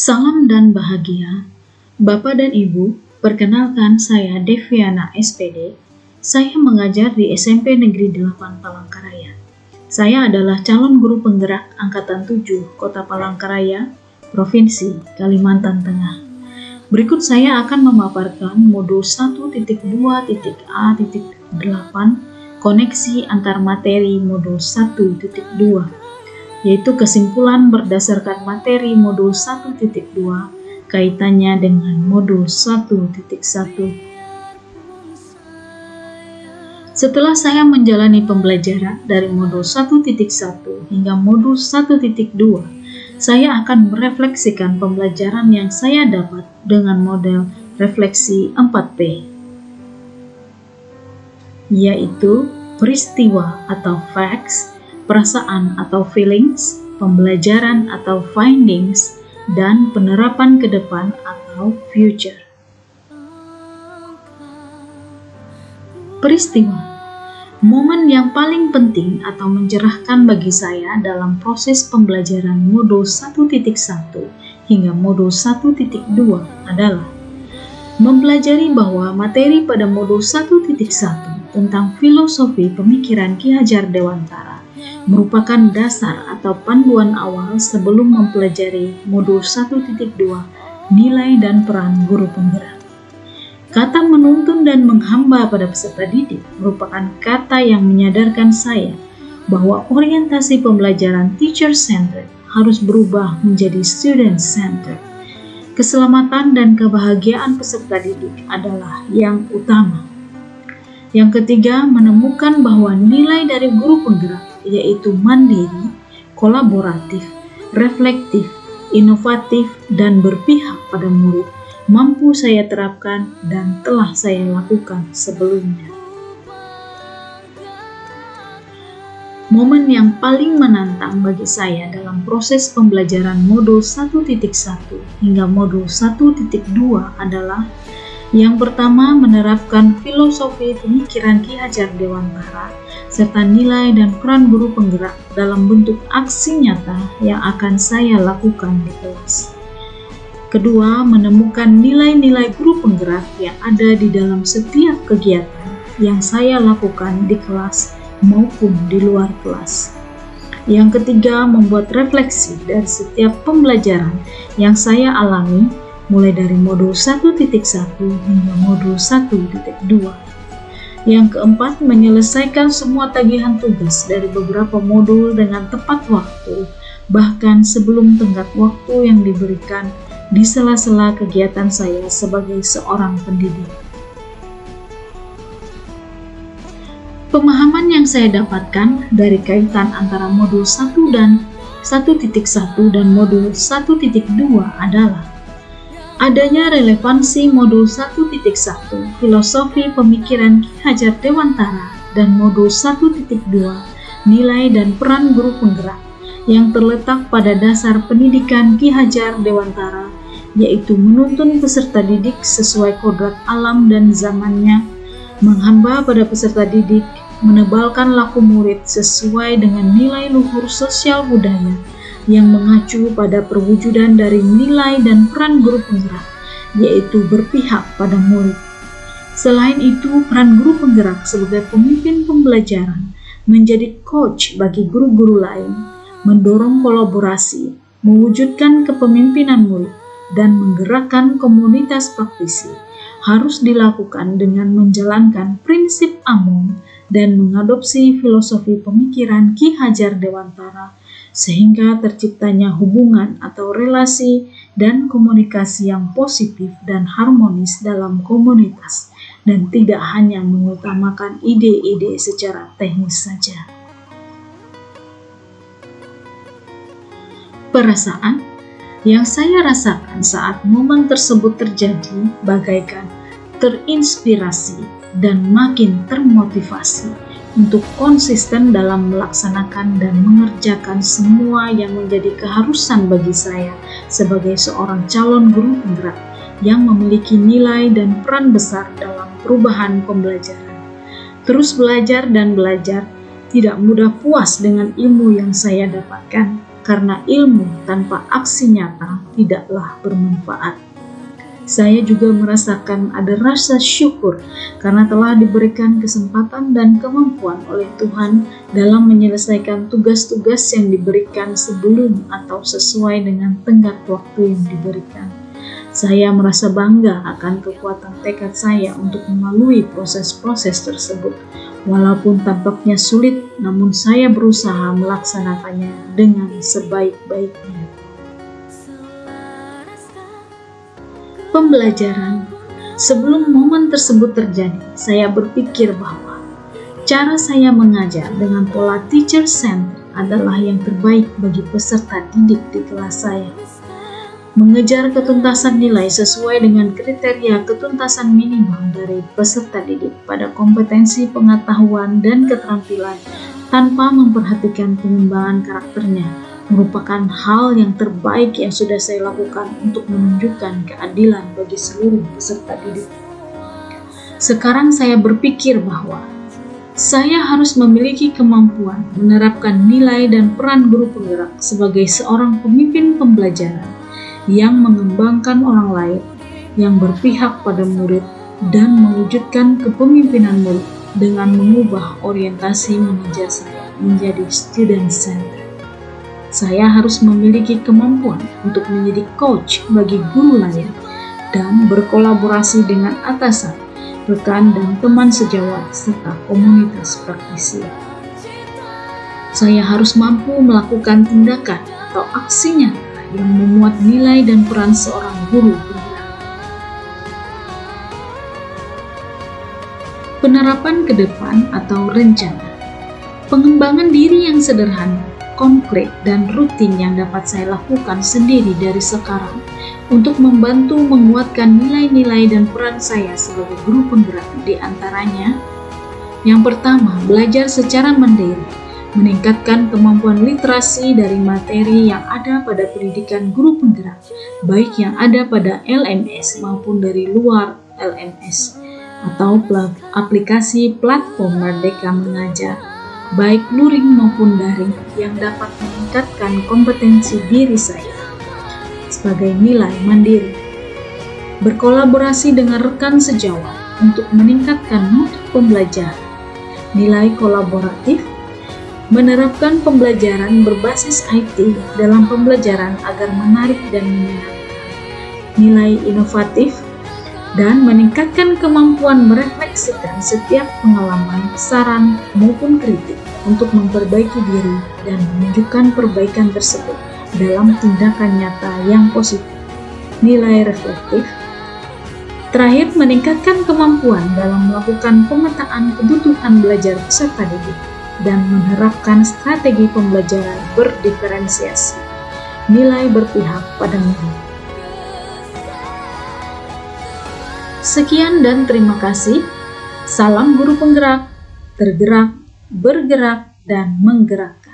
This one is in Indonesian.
Salam dan bahagia, Bapak dan Ibu. Perkenalkan, saya Deviana SPD. Saya mengajar di SMP Negeri 8 Palangkaraya. Saya adalah calon guru penggerak Angkatan 7 Kota Palangkaraya, Provinsi Kalimantan Tengah. Berikut saya akan memaparkan modul 1.2.A.8 koneksi antar materi modul 1.2, yaitu kesimpulan berdasarkan materi modul 1.2 kaitannya dengan modul 1.1. Setelah saya menjalani pembelajaran dari modul 1.1 hingga modul 1.2, saya akan merefleksikan pembelajaran yang saya dapat dengan model refleksi 4P, yaitu peristiwa atau facts, perasaan atau feelings, pembelajaran atau findings, dan penerapan ke depan atau future. Peristiwa, momen yang paling penting atau mencerahkan bagi saya dalam proses pembelajaran modul 1.1 hingga modul 1.2 adalah mempelajari bahwa materi pada modul 1.1 tentang filosofi pemikiran Ki Hajar Dewantara merupakan dasar atau panduan awal sebelum mempelajari modul 1.2 nilai dan peran guru penggerak. Kata menuntun dan menghamba pada peserta didik merupakan kata yang menyadarkan saya bahwa orientasi pembelajaran teacher-centered harus berubah menjadi student-centered. Keselamatan dan kebahagiaan peserta didik adalah yang utama. Yang ketiga, menemukan bahwa nilai dari guru penggerak yaitu mandiri, kolaboratif, reflektif, inovatif, dan berpihak pada murid mampu saya terapkan dan telah saya lakukan sebelumnya. Momen yang paling menantang bagi saya dalam proses pembelajaran modul 1.1 hingga modul 1.2 adalah yang pertama, menerapkan filosofi pemikiran Ki Hajar Dewantara serta nilai dan peran guru penggerak dalam bentuk aksi nyata yang akan saya lakukan di kelas. Kedua, menemukan nilai-nilai guru penggerak yang ada di dalam setiap kegiatan yang saya lakukan di kelas maupun di luar kelas. Yang ketiga, membuat refleksi dari setiap pembelajaran yang saya alami mulai dari modul 1.1 hingga modul 1.2. Yang keempat, menyelesaikan semua tagihan tugas dari beberapa modul dengan tepat waktu, bahkan sebelum tenggat waktu yang diberikan di sela-sela kegiatan saya sebagai seorang pendidik. Pemahaman yang saya dapatkan dari kaitan antara modul 1 dan 1.1 dan modul 1.2 adalah adanya relevansi modul 1.1 filosofi pemikiran Ki Hajar Dewantara dan modul 1.2 nilai dan peran guru penggerak yang terletak pada dasar pendidikan Ki Hajar Dewantara, yaitu menuntun peserta didik sesuai kodrat alam dan zamannya, menghamba pada peserta didik, menebalkan laku murid sesuai dengan nilai luhur sosial budaya yang mengacu pada perwujudan dari nilai dan peran guru penggerak, yaitu berpihak pada murid. Selain itu, peran guru penggerak sebagai pemimpin pembelajaran menjadi coach bagi guru-guru lain, mendorong kolaborasi, mewujudkan kepemimpinan murid, dan menggerakkan komunitas praktisi harus dilakukan dengan menjalankan prinsip AMON dan mengadopsi filosofi pemikiran Ki Hajar Dewantara sehingga terciptanya hubungan atau relasi dan komunikasi yang positif dan harmonis dalam komunitas dan tidak hanya mengutamakan ide-ide secara teknis saja. Perasaan yang saya rasakan saat momen tersebut terjadi bagaikan terinspirasi dan makin termotivasi untuk konsisten dalam melaksanakan dan mengerjakan semua yang menjadi keharusan bagi saya sebagai seorang calon guru penggerak yang memiliki nilai dan peran besar dalam perubahan pembelajaran. Terus belajar dan belajar, tidak mudah puas dengan ilmu yang saya dapatkan karena ilmu tanpa aksi nyata tidaklah bermanfaat. Saya juga merasakan ada rasa syukur karena telah diberikan kesempatan dan kemampuan oleh Tuhan dalam menyelesaikan tugas-tugas yang diberikan sebelum atau sesuai dengan tenggat waktu yang diberikan. Saya merasa bangga akan kekuatan tekad saya untuk melalui proses-proses tersebut. Walaupun tampaknya sulit, namun saya berusaha melaksanakannya dengan sebaik-baiknya. Pembelajaran. Sebelum momen tersebut terjadi, saya berpikir bahwa cara saya mengajar dengan pola teacher center adalah yang terbaik bagi peserta didik di kelas saya. Mengejar ketuntasan nilai sesuai dengan kriteria ketuntasan minimal dari peserta didik pada kompetensi pengetahuan dan keterampilan tanpa memperhatikan pengembangan karakternya merupakan hal yang terbaik yang sudah saya lakukan untuk menunjukkan keadilan bagi seluruh peserta didik. Sekarang saya berpikir bahwa saya harus memiliki kemampuan menerapkan nilai dan peran guru penggerak sebagai seorang pemimpin pembelajaran yang mengembangkan orang lain, yang berpihak pada murid, dan mewujudkan kepemimpinan murid dengan mengubah orientasi mengajar saya menjadi student-centered. Saya harus memiliki kemampuan untuk menjadi coach bagi guru lain dan berkolaborasi dengan atasan, rekan dan teman sejawat serta komunitas praktisi. Saya harus mampu melakukan tindakan atau aksi nyata yang memuat nilai dan peran seorang guru penggerak. Penerapan ke depan atau rencana. Pengembangan diri yang sederhana, konkret dan rutin yang dapat saya lakukan sendiri dari sekarang untuk membantu menguatkan nilai-nilai dan peran saya sebagai guru penggerak di antaranya. Yang pertama, belajar secara mandiri, meningkatkan kemampuan literasi dari materi yang ada pada pendidikan guru penggerak, baik yang ada pada LMS maupun dari luar LMS, atau aplikasi platform Merdeka Mengajar, baik luring maupun daring, yang dapat meningkatkan kompetensi diri saya sebagai nilai mandiri. Berkolaborasi dengan rekan sejawat untuk meningkatkan mutu pembelajaran, nilai kolaboratif, menerapkan pembelajaran berbasis IT dalam pembelajaran agar menarik dan menyenangkan, nilai inovatif, dan meningkatkan kemampuan merefleksikan setiap pengalaman, saran, maupun kritik untuk memperbaiki diri dan menunjukkan perbaikan tersebut dalam tindakan nyata yang positif. Nilai reflektif. Terakhir, meningkatkan kemampuan dalam melakukan pemetaan kebutuhan belajar peserta didik dan menerapkan strategi pembelajaran berdiferensiasi. Nilai berpihak pada murid. Sekian dan terima kasih. Salam guru penggerak, tergerak, bergerak, dan menggerakkan.